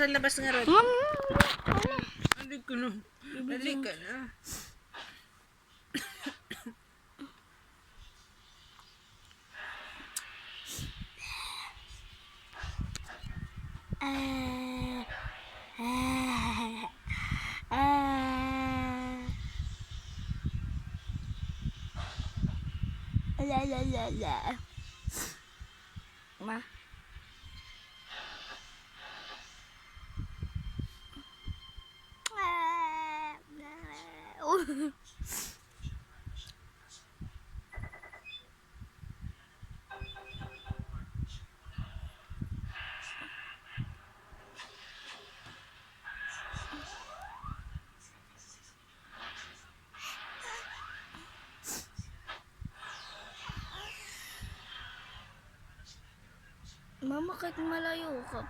sa labas nga rin. Hindi ko na. Dali ka na. Ma. Mama, kahit malayo ka,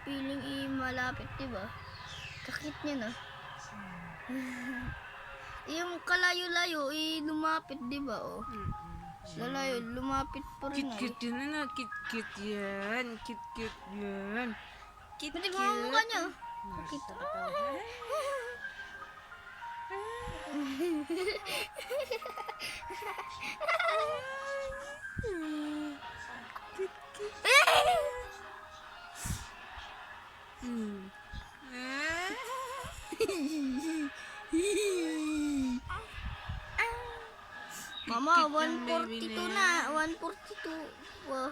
piling malapit, diba? Kakit niya na. Yung kalayo-layo, lumapit, diba? Oh. Lalayo, lumapit pa rin. Kit-kit yun na. Kit-kit yan. Kit-kit yan. Kit-kit. Pati mga mukha niya. Kakit. Mama, 142 na. 142. Wow.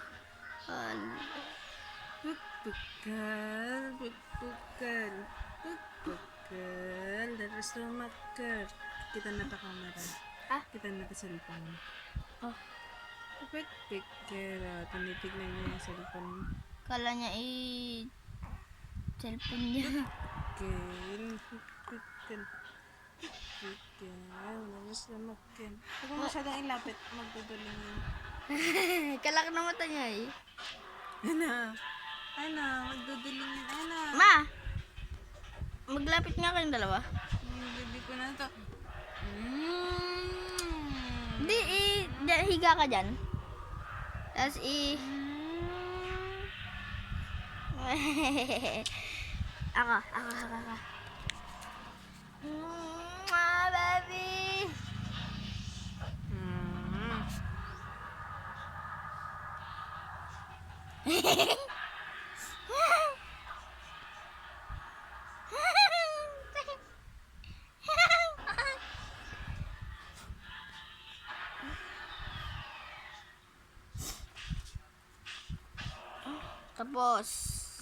Pagpukal. Pagpukal. Pagpukal. Daras na makar. Kita na ta kamera. Kita na ta cellphone. Pagpukal. Tinitignan niya yung cellphone. Kala niya cellphone niya. Pagpukal. Pagpukal. Daras na makar. Huwag mo masyadong ilapit. Magduduling yun. Kalak na mata niya Ana, magduduling yun. Ana. Ma! Maglapit nga kayong dalawa. Hindi ko na ito. Hindi, higa ka dyan. Tapos Ako. Baby! Tapos